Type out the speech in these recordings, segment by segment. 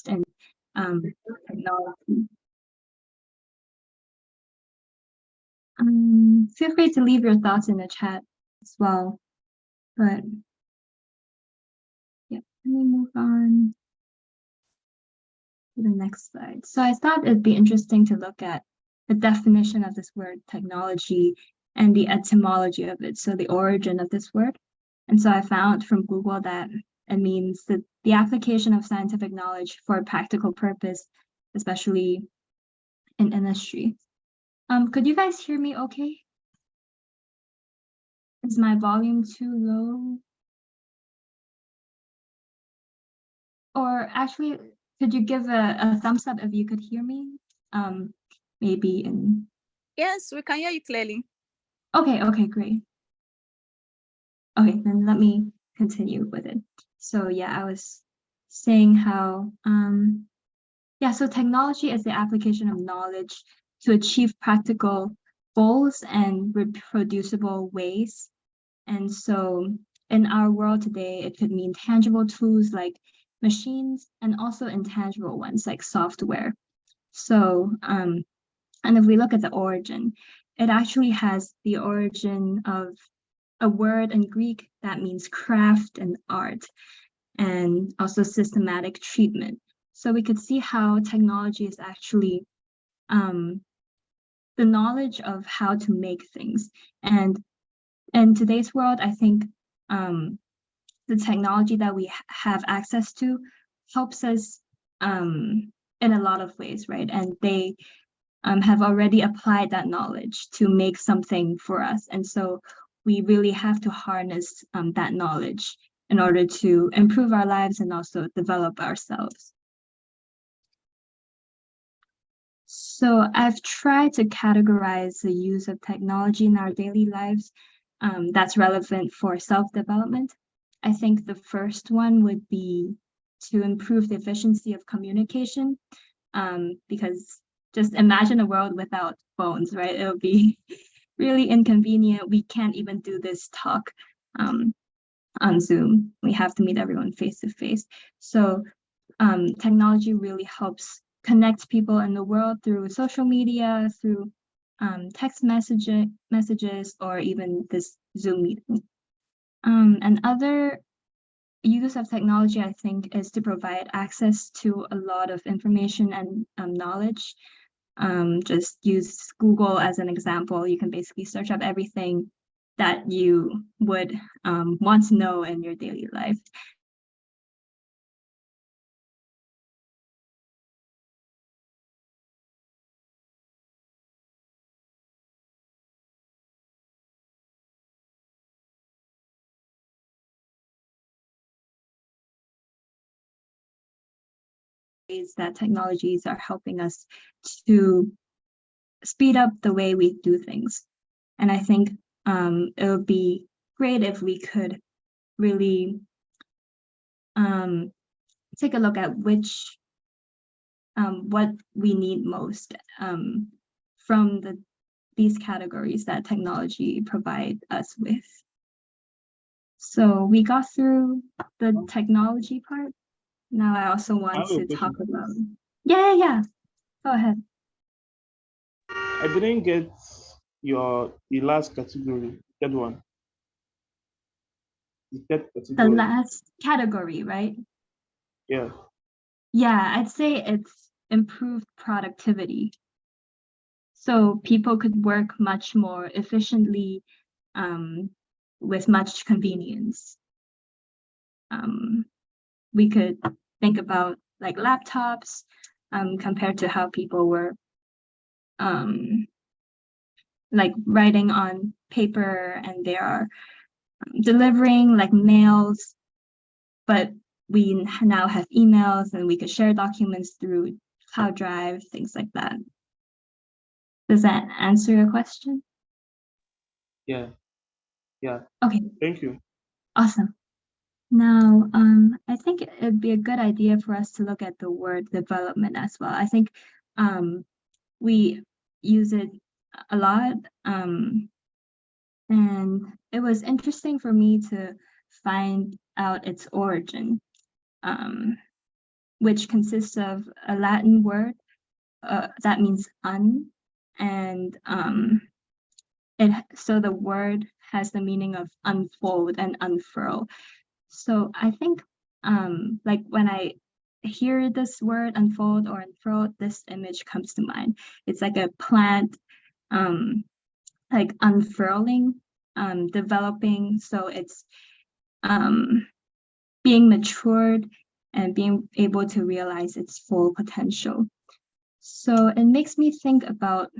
in technology. Feel free to leave your thoughts in the chat as well. But yeah, let me move on to the next slide. So I thought it'd be interesting to look at the definition of this word technology and the etymology of it, so the origin of this word. And so I found from Google that it means that the application of scientific knowledge for a practical purpose, especially in industry. Could you guys hear me okay? Is my volume too low? Or actually, could you give a thumbs up if you could hear me? Maybe in... Yes, we can hear you clearly. Okay, great. Okay, then let me continue with it. So yeah, I was saying how, so technology is the application of knowledge to achieve practical goals and reproducible ways. And so in our world today, it could mean tangible tools like machines and also intangible ones like software. So, and if we look at the origin, it actually has the origin of a word in Greek that means craft and art, and also systematic treatment. So we could see how technology is actually the knowledge of how to make things. And in today's world, I think the technology that we have access to helps us in a lot of ways, right? And they have already applied that knowledge to make something for us. And so we really have to harness that knowledge in order to improve our lives and also develop ourselves. So I've tried to categorize the use of technology in our daily lives that's relevant for self-development. I think the first one would be to improve the efficiency of communication, because just imagine a world without phones, right? It'll be really inconvenient. We can't even do this talk on Zoom. We have to meet everyone face to face. So technology really helps connect people in the world through social media, through text messages, or even this Zoom meeting. Another use of technology, I think, is to provide access to a lot of information and knowledge. Just use Google as an example. You can basically search up everything that you would want to know in your daily life. Ways that technologies are helping us to speed up the way we do things. And I think it would be great if we could really take a look at which what we need most from these categories that technology provide us with. So we got through the technology part. Now I also want to talk about... Yeah. Go ahead. I didn't get the last category, third one. The third category. The last category, right? Yeah. Yeah, I'd say it's improved productivity. So people could work much more efficiently with much convenience. We could think about like laptops compared to how people were like writing on paper, and they are delivering like mails, but we now have emails and we could share documents through cloud drive, things like that. Does that answer your question? Yeah. Okay. Thank you. Awesome. Now, I think it'd be a good idea for us to look at the word development as well. I think we use it a lot, and it was interesting for me to find out its origin. which consists of a Latin word that means and so the word has the meaning of unfold and unfurl. So I think like when I hear this word unfold or unfurl, this image comes to mind. It's like a plant like unfurling, developing, so it's being matured and being able to realize its full potential. So it makes me think about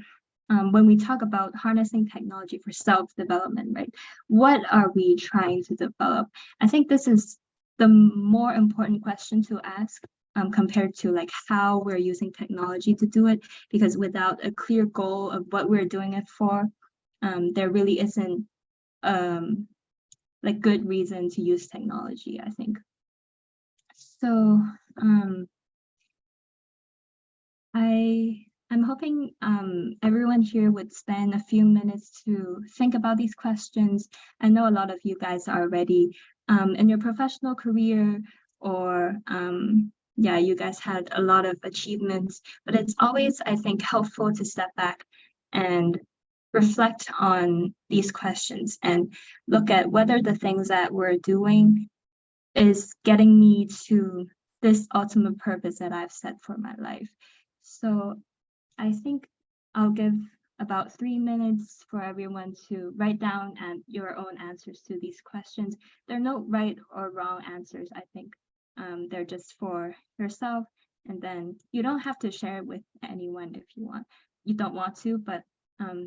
when we talk about harnessing technology for self-development, right? What are we trying to develop? I think this is the more important question to ask compared to like how we're using technology to do it, because without a clear goal of what we're doing it for, there really isn't like good reason to use technology, I think. So I'm hoping everyone here would spend a few minutes to think about these questions. I know a lot of you guys are already in your professional career, or yeah, you guys had a lot of achievements, but it's always, I think, helpful to step back and reflect on these questions and look at whether the things that we're doing is getting me to this ultimate purpose that I've set for my life. So I think I'll give about 3 minutes for everyone to write down your own answers to these questions. There are no right or wrong answers, I think. They're just for yourself, and then you don't have to share it with anyone if you don't want to, but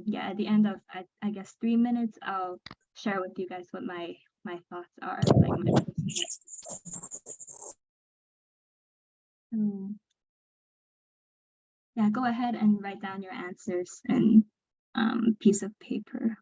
yeah, at the end of I guess 3 minutes, I'll share with you guys what my thoughts are, like my personal. Yeah, go ahead and write down your answers in piece of paper.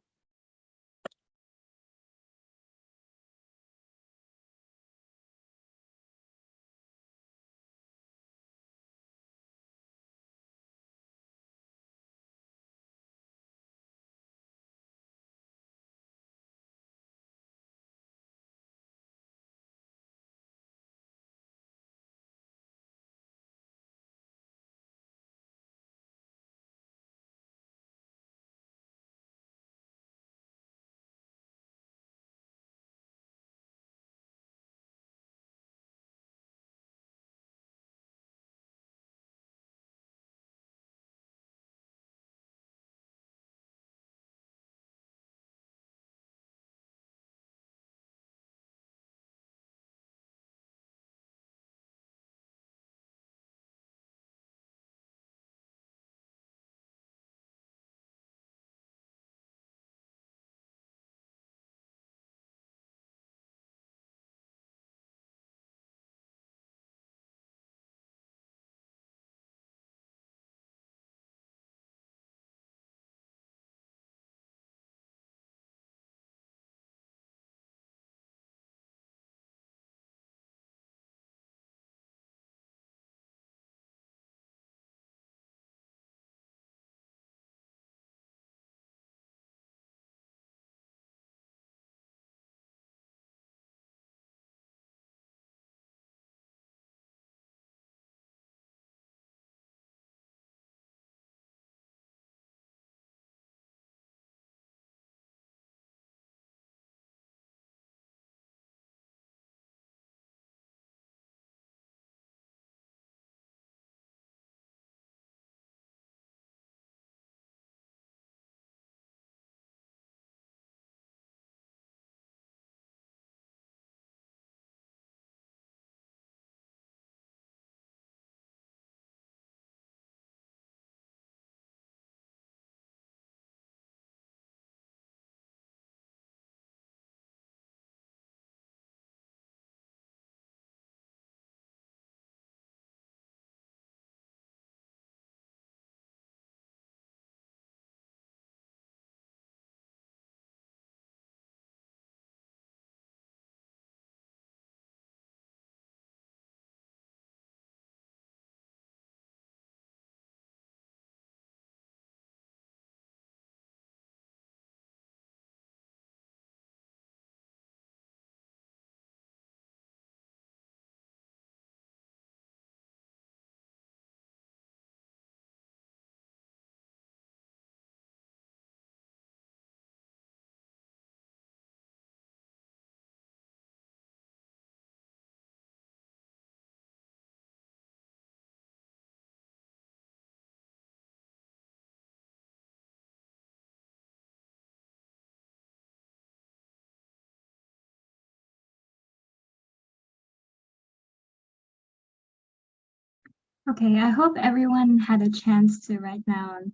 Okay, I hope everyone had a chance to write down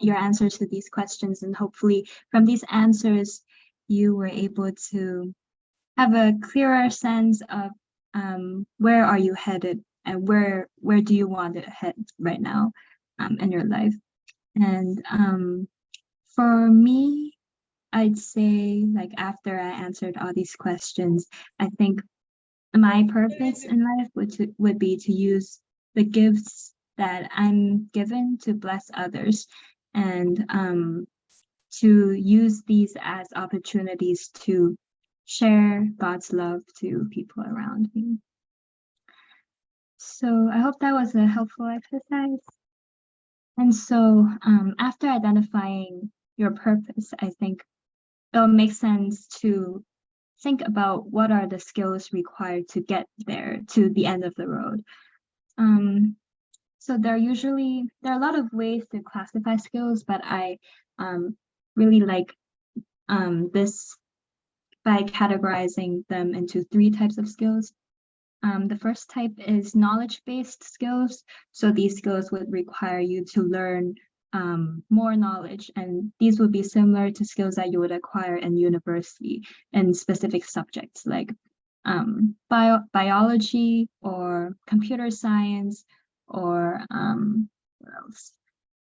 your answers to these questions, and hopefully from these answers, you were able to have a clearer sense of where are you headed and where do you want to head right now in your life. And for me, I'd say like after I answered all these questions, I think my purpose in life would be to use the gifts that I'm given to bless others and to use these as opportunities to share God's love to people around me. So I hope that was a helpful exercise. And so after identifying your purpose, I think it'll make sense to think about what are the skills required to get there to the end of the road. So there are a lot of ways to classify skills, but I really like this by categorizing them into 3 types of skills. The first type is knowledge-based skills. So these skills would require you to learn more knowledge, and these would be similar to skills that you would acquire in university in specific subjects like biology or computer science or what else?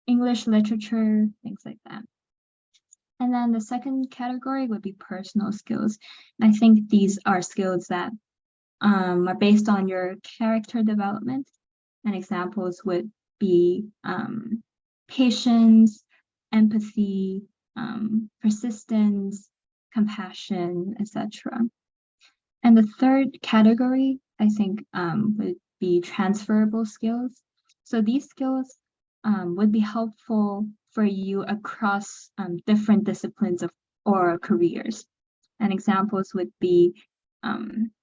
English literature, things like that. And then the second category would be personal skills. And I think these are skills that are based on your character development, and examples would be patience, empathy, persistence, compassion, etc. And the third category, I think, would be transferable skills. So these skills would be helpful for you across different disciplines or careers. And examples would be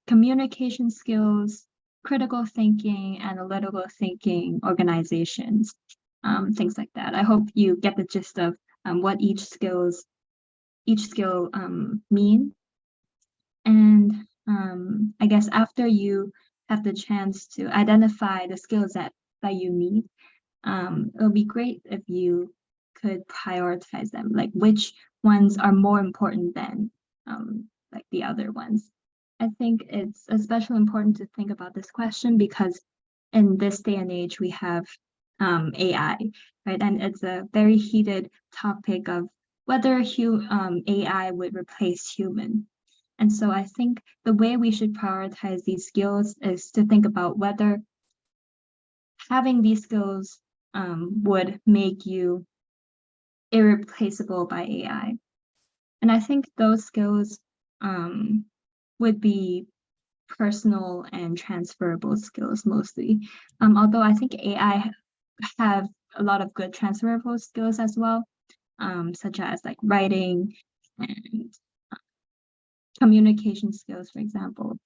communication skills, critical thinking, analytical thinking, organizations, things like that. I hope you get the gist of what each skill mean. And I guess after you have the chance to identify the skills that you need, it'll be great if you could prioritize them, like which ones are more important than like the other ones. I think it's especially important to think about this question because in this day and age we have AI, right? And it's a very heated topic of whether AI would replace human. And so I think the way we should prioritize these skills is to think about whether having these skills would make you irreplaceable by AI. And I think those skills would be personal and transferable skills mostly. Although I think AI have a lot of good transferable skills as well, such as like writing and communication skills, for example.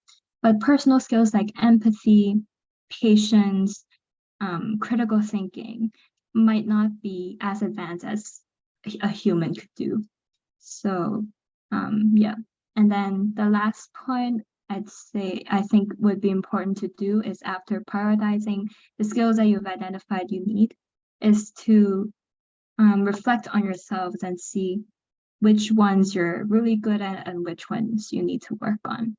But personal skills like empathy, patience, critical thinking might not be as advanced as a human could do. So yeah. And then the last point I'd say I think would be important to do is after prioritizing the skills that you've identified you need is to reflect on yourselves and see which ones you're really good at and which ones you need to work on.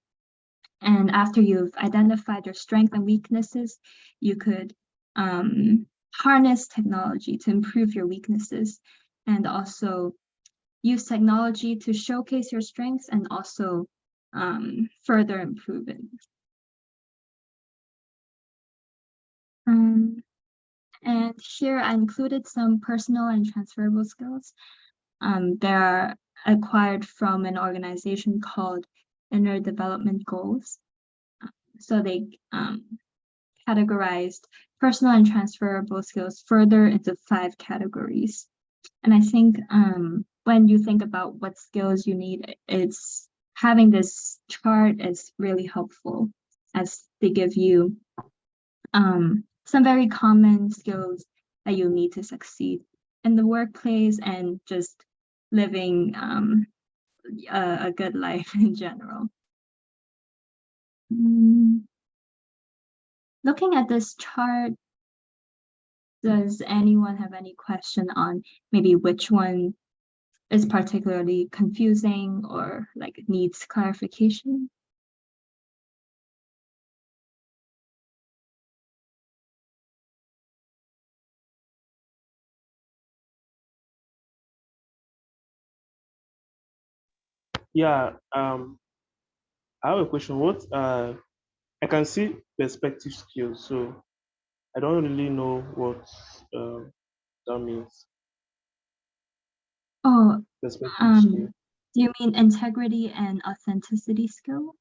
And after you've identified your strengths and weaknesses, you could harness technology to improve your weaknesses and also use technology to showcase your strengths and also further improve it. And here I included some personal and transferable skills. They're acquired from an organization called Inner Development Goals. So they categorized personal and transferable skills further into 5 categories. And I think when you think about what skills you need, it's having this chart is really helpful as they give you some very common skills that you need to succeed in the workplace and just living a good life in general. Looking at this chart, Does anyone have any question on maybe which one is particularly confusing or like needs clarification? Yeah. I have a question. What I can see perspective skills, so I don't really know what that means. Oh, Perspective skill. do you mean integrity and authenticity skill?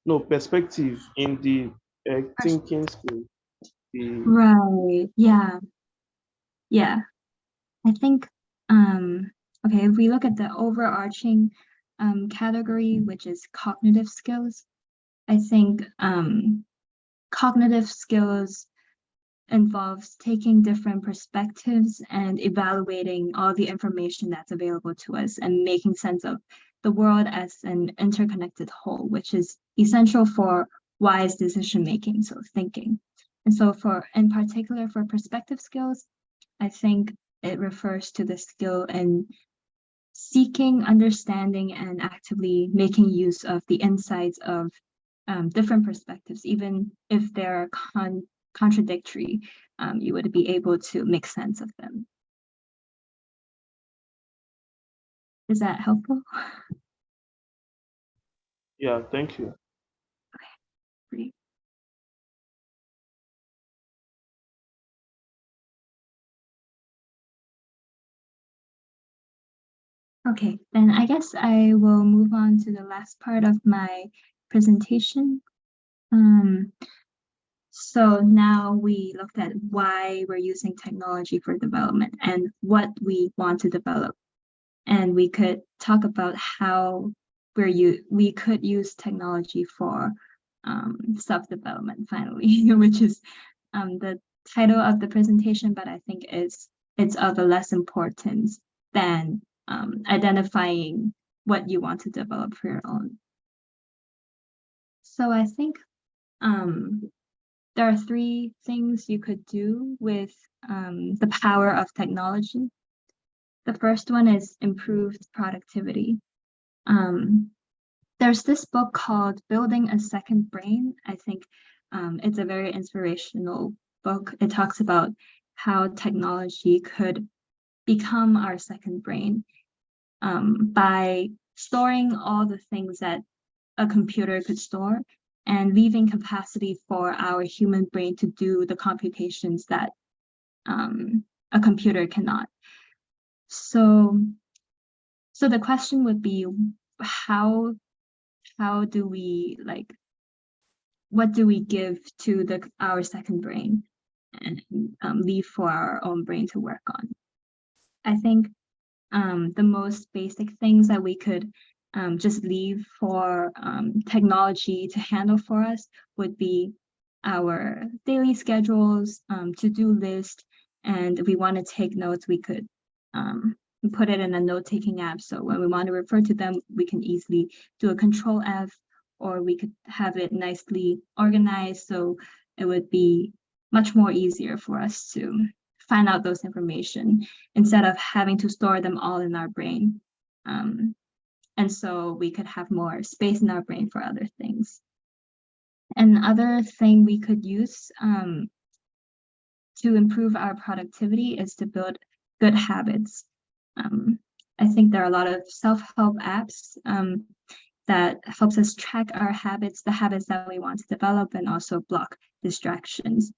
No, perspective in the thinking skill. The Right. Yeah. Yeah. I think, okay, if we look at the overarching category, which is cognitive skills, I think cognitive skills involves taking different perspectives and evaluating all the information that's available to us and making sense of the world as an interconnected whole, which is essential for wise decision making, so thinking. And so in particular for perspective skills, I think it refers to the skill in seeking, understanding, and actively making use of the insights of different perspectives, even if they're contradictory, you would be able to make sense of them. Is that helpful? yeah, thank you. Great. Okay, then I guess I will move on to the last part of my presentation. So now we looked at why we're using technology for development and what we want to develop. And we could talk about how we could use technology for self-development finally, which is the title of the presentation, but I think it's of a less importance than identifying what you want to develop for your own. So I think there are three things you could do with the power of technology. The first one is improved productivity. There's this book called Building a Second Brain. I think it's a very inspirational book. It talks about how technology could become our second brain by storing all the things that a computer could store and leaving capacity for our human brain to do the computations that a computer cannot. So the question would be, how do we what do we give to our second brain and leave for our own brain to work on? I think the most basic things that we could just leave for technology to handle for us would be our daily schedules, to-do list, and if we want to take notes, we could put it in a note-taking app. So when we want to refer to them, we can easily do a Control F, or we could have it nicely organized. So it would be much more easier for us to find out those information instead of having to store them all in our brain. And so we could have more space in our brain for other things. Another thing we could use to improve our productivity is to build good habits. I think there are a lot of self-help apps that helps us track our habits, the habits that we want to develop, and also block distractions.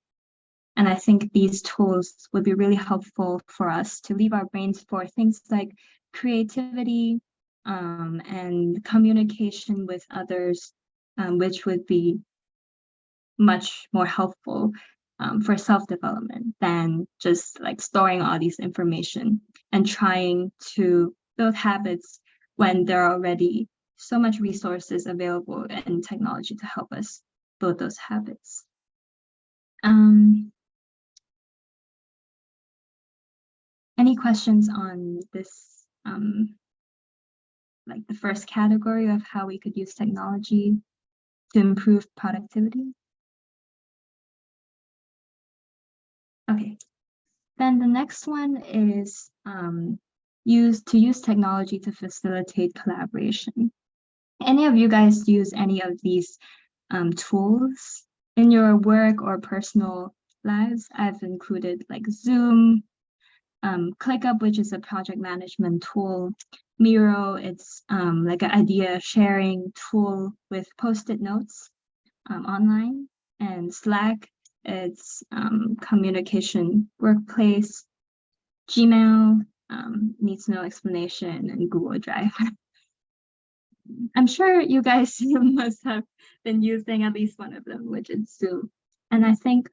And I think these tools would be really helpful for us to leave our brains for things like creativity and communication with others, which would be much more helpful for self-development than just like storing all these information and trying to build habits when there are already so much resources available and technology to help us build those habits. Any questions on this, like the first category of how we could use technology to improve productivity? Okay, then the next one is use technology to facilitate collaboration. Any of you guys use any of these tools in your work or personal lives? I've included like Zoom, ClickUp, which is a project management tool, Miro, it's like an idea sharing tool with post-it notes online, and Slack, it's communication workplace, Gmail, needs no explanation, and Google Drive. I'm sure you guys must have been using at least one of them, which is Zoom. And I think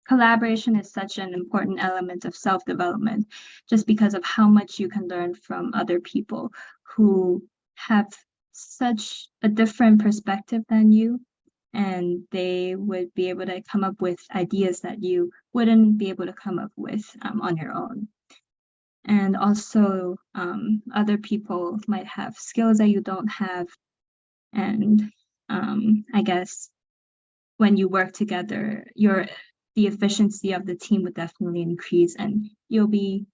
collaboration is such an important element of self-development, just because of how much you can learn from other people who have such a different perspective than you, and they would be able to come up with ideas that you wouldn't be able to come up with on your own. And also other people might have skills that you don't have, and I guess when you work together, the efficiency of the team would definitely increase, and you'll be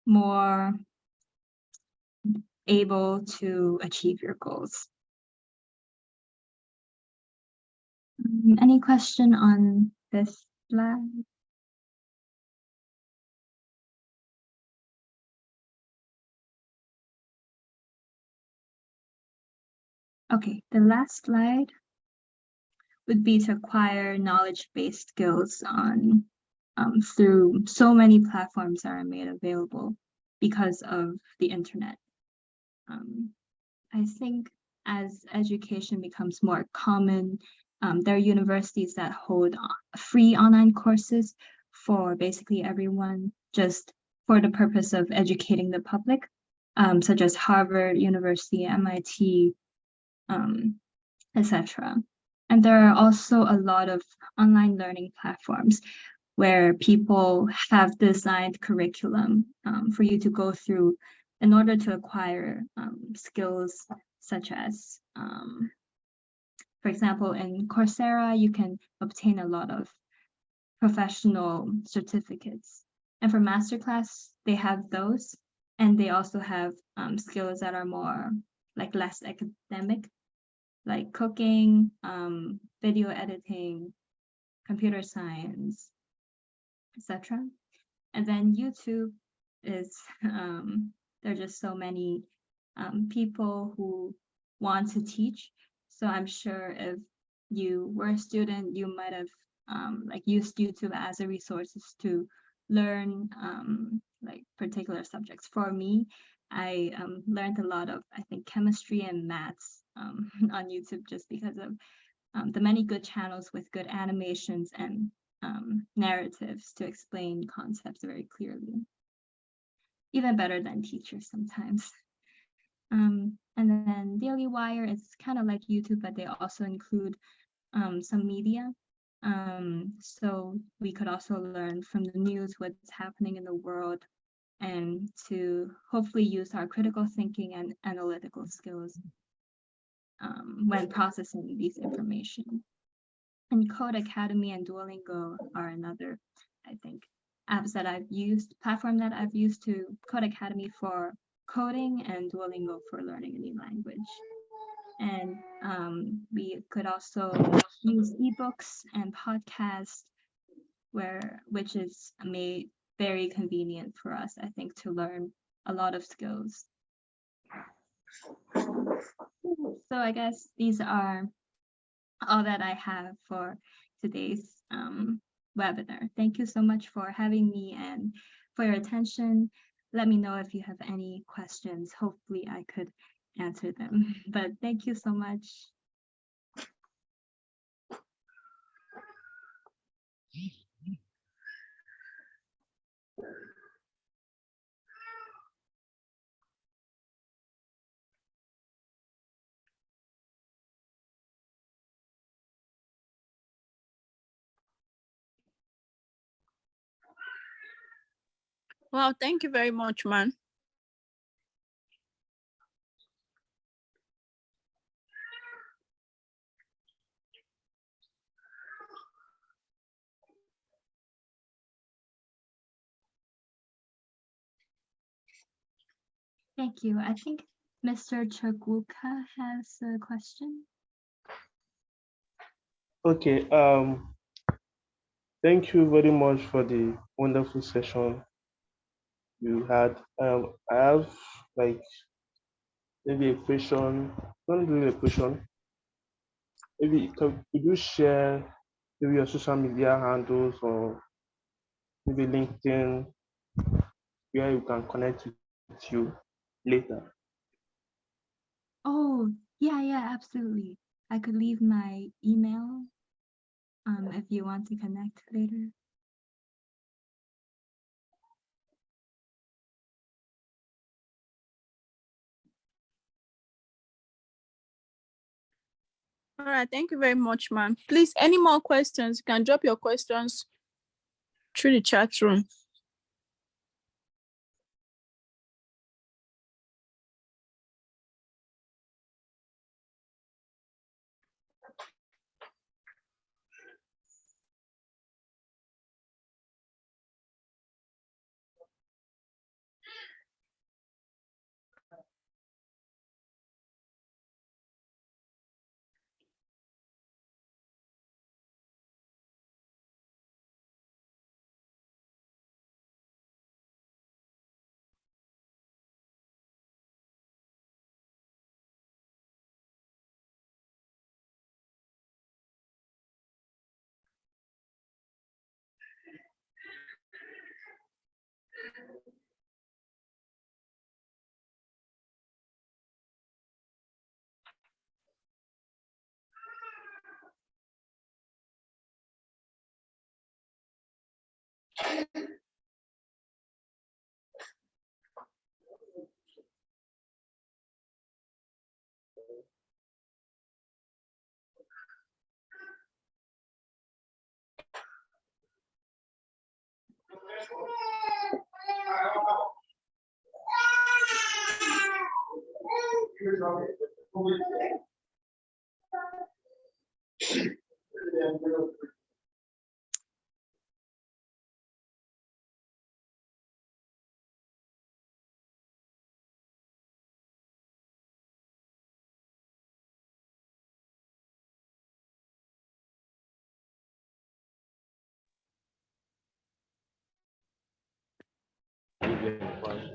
more able to achieve your goals. Any question on this slide? Okay, the last slide would be to acquire knowledge-based skills on through so many platforms that are made available because of the internet. I think as education becomes more common, there are universities that hold free online courses for basically everyone, just for the purpose of educating the public, such as Harvard University, MIT, etc. And there are also a lot of online learning platforms where people have designed curriculum for you to go through in order to acquire skills such as, for example, in Coursera, you can obtain a lot of professional certificates. And for masterclass, they have those, and they also have skills that are more like less academic, like cooking, video editing, computer science, etc. And then YouTube is, there are just so many people who want to teach. So I'm sure if you were a student, you might have like used YouTube as a resource to learn like particular subjects. For me, I learned a lot of, I think, chemistry and maths on YouTube, just because of the many good channels with good animations and narratives to explain concepts very clearly. Even better than teachers sometimes. And then Daily Wire is kind of like YouTube, but they also include some media. So we could also learn from the news what's happening in the world, and to hopefully use our critical thinking and analytical skills when processing these information. And Code Academy and Duolingo are another, I think, platform that I've used to Code Academy for coding and Duolingo for learning a new language. And we could also use ebooks and podcasts, which is made very convenient for us, I think, to learn a lot of skills. So I guess these are all that I have for today's webinar. Thank you so much for having me and for your attention. Let me know if you have any questions. Hopefully I could answer them, but thank you so much. Well, thank you very much, man. Thank you. I think Mr. Chagwuka has a question. Okay. Thank you very much for the wonderful session you had. I have like maybe a question, not really a question. Maybe could you share maybe your social media handles or maybe LinkedIn where you can connect with you later? Oh, yeah, absolutely. I could leave my email if you want to connect later. All right, thank you very much, ma'am. Please, any more questions? You can drop your questions through the chat room.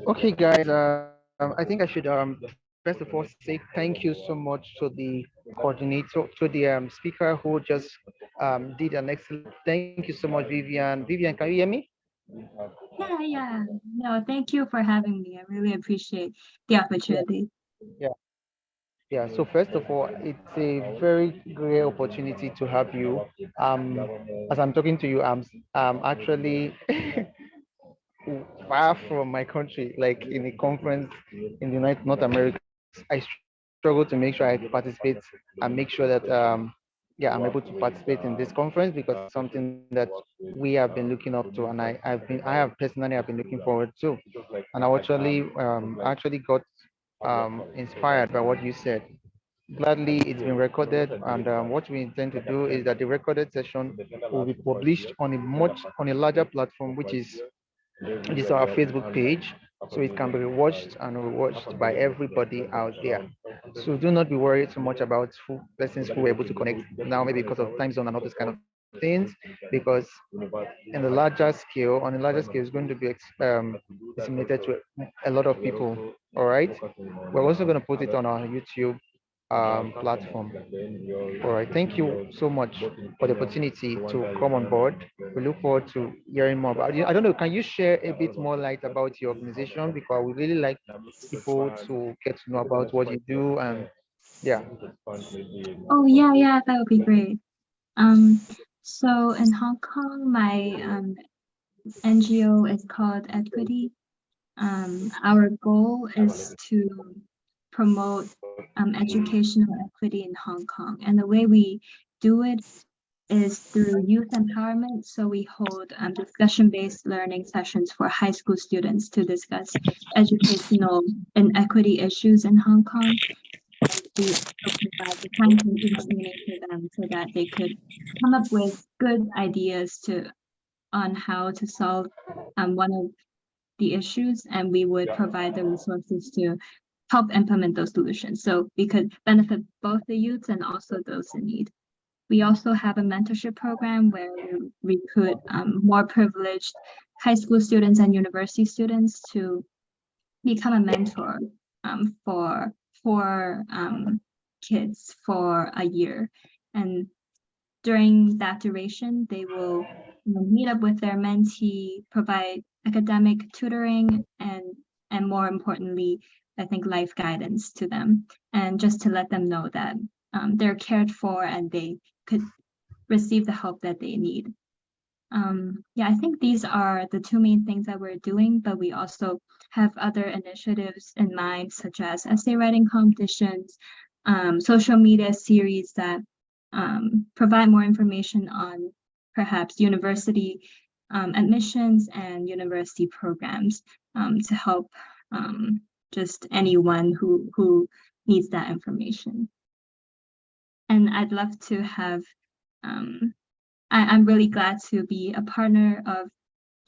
Okay, guys. I think I should first of all say thank you so much to the coordinator, to the speaker who just did an excellent. Thank you so much, Vivian. Vivian, can you hear me? Yeah. No, thank you for having me. I really appreciate the opportunity. Yeah. Yeah. So first of all, it's a very great opportunity to have you. Um, as I'm talking to you, I'm actually far from my country, like in a conference in the United North America. I struggle to make sure I participate and make sure that yeah, I'm able to participate in this conference because it's something that we have been looking up to, and I have personally have been looking forward to, and I actually got inspired by what you said. Gladly, it's been recorded, and what we intend to do is that the recorded session will be published on a larger platform, which is this is our Facebook page, so it can be watched and rewatched by everybody out there. So do not be worried too much about who persons who were able to connect now, maybe because of time zone and all those kind of things, because on a larger scale, it's going to be disseminated to a lot of people. All right. We're also going to put it on our YouTube platform. All right. Thank you so much for the opportunity to come on board. We look forward to hearing more about you. I don't know, can you share a bit more light about your organization? Because we really like people to get to know about what you do, and yeah. Oh, yeah, that would be great. So in Hong Kong, my NGO is called EdQuity. Our goal is to promote educational equity in Hong Kong. And the way we do it is through youth empowerment. So we hold discussion-based learning sessions for high school students to discuss educational and equity issues in Hong Kong. We also provide the time-consuming training for them so that they could come up with good ideas on how to solve one of the issues, and we would provide the resources to help implement those solutions. So we could benefit both the youths and also those in need. We also have a mentorship program where we recruit more privileged high school students and university students to become a mentor for kids for a year. And during that duration, they will meet up with their mentee, provide academic tutoring, and more importantly, I think life guidance to them, and just to let them know that they're cared for and they could receive the help that they need. Yeah, I think these are the two main things that we're doing, but we also have other initiatives in mind, such as essay writing competitions, social media series that provide more information on perhaps university admissions and university programs to help just anyone who needs that information. And I'd love to have, I'm really glad to be a partner of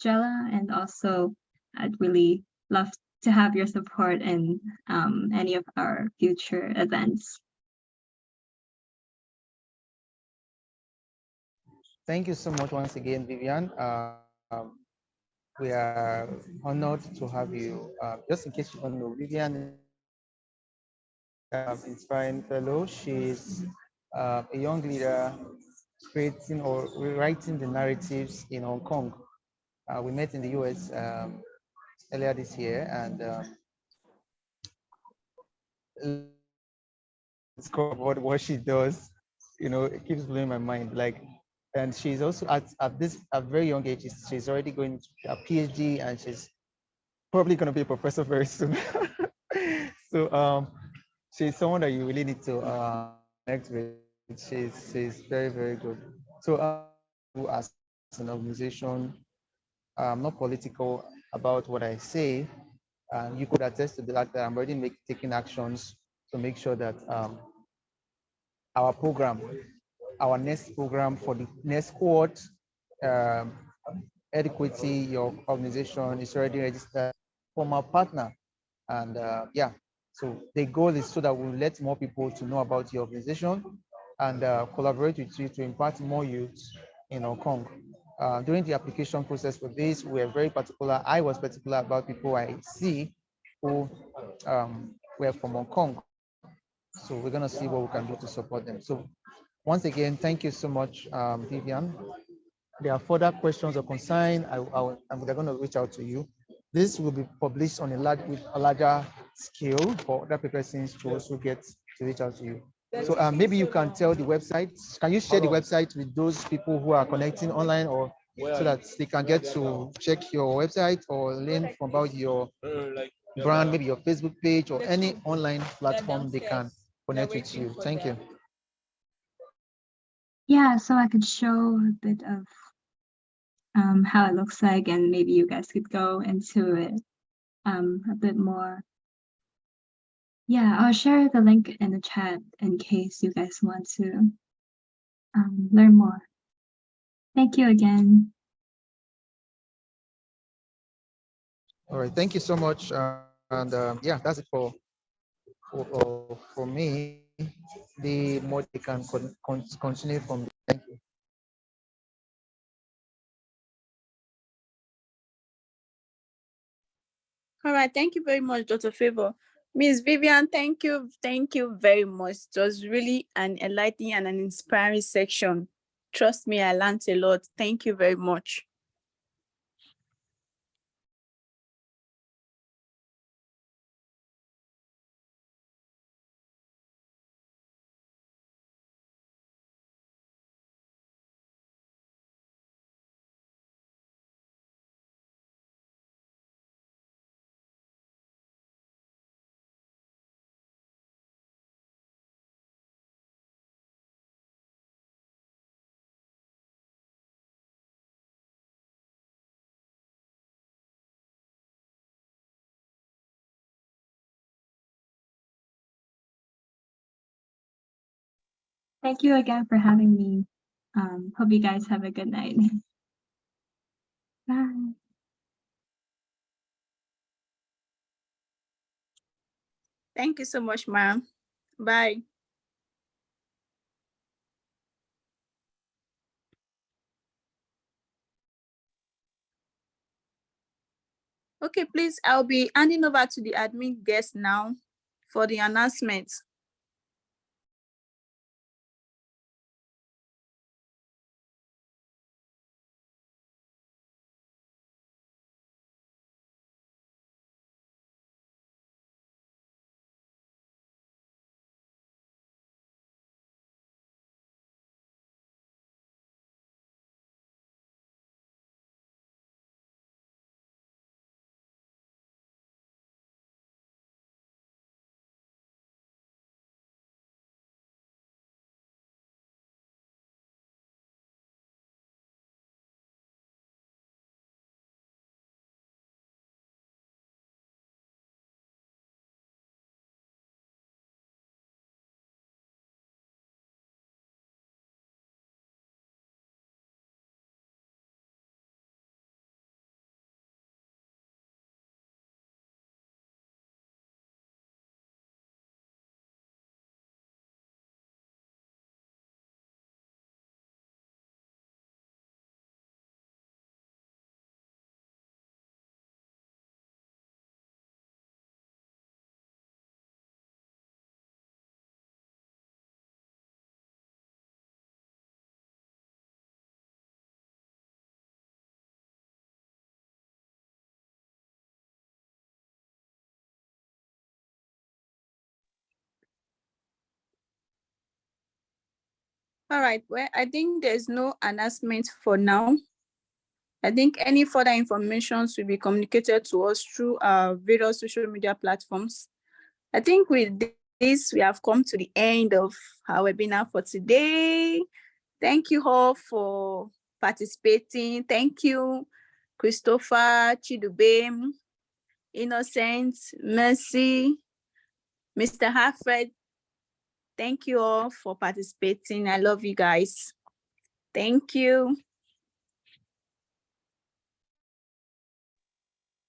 Jella, and also I'd really love to have your support in any of our future events. Thank you so much once again, Vivian. We are honored to have you. Just in case you don't know, Vivian is inspiring fellow. She's a young leader creating or rewriting the narratives in Hong Kong. We met in the US earlier this year, and about what she does, it keeps blowing my mind. Like, and she's also at this very young age, she's already going to a PhD, and she's probably going to be a professor very soon. So she's someone that you really need to connect with. She's very, very good. So as an organization, I'm not political about what I say. You could attest to the fact that I'm already taking actions to make sure that our program, our next program for the next cohort, EdQuity, your organization is already registered from our partner. And yeah, so the goal is so that we'll let more people to know about your organization and collaborate with you to impact more youth in Hong Kong. During the application process for this, we are very particular. I was particular about people I see who were from Hong Kong. So we're going to see what we can do to support them. So once again, thank you so much, Vivian. There are further questions or concerns. I'm going to reach out to you. This will be published on with a larger scale for other persons to also get to reach out to you. So maybe you can tell the website. Can you share the website with those people who are connecting online, or so that they can get to check your website or learn about your brand, maybe your Facebook page or any online platform they can connect with you? Thank you. Yeah, so I could show a bit of how it looks like, and maybe you guys could go into it a bit more. Yeah, I'll share the link in the chat in case you guys want to learn more. Thank you again. All right, thank you so much. Yeah, that's it for me. The more they can continue from. Thank you. All right, thank you very much, Dr. Favor. Miss Vivian, thank you very much. It was really an enlightening and an inspiring section. Trust me, I learned a lot. Thank you very much. Thank you again for having me. Hope you guys have a good night. Bye. Thank you so much, ma'am. Bye. Okay, please, I'll be handing over to the admin guest now for the announcements. All right, well, I think there's no announcement for now. I think any further information will be communicated to us through our various social media platforms. I think with this, we have come to the end of our webinar for today. Thank you all for participating. Thank you, Christopher, Chidubem, Innocent, Mercy, Mr. Harfred. Thank you all for participating. I love you guys. Thank you.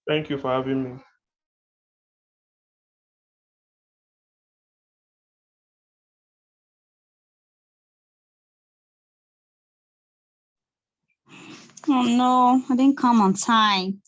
Thank you for having me. Oh no, I didn't come on time.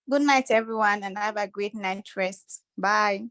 Good night, everyone, and have a great night rest. Bye.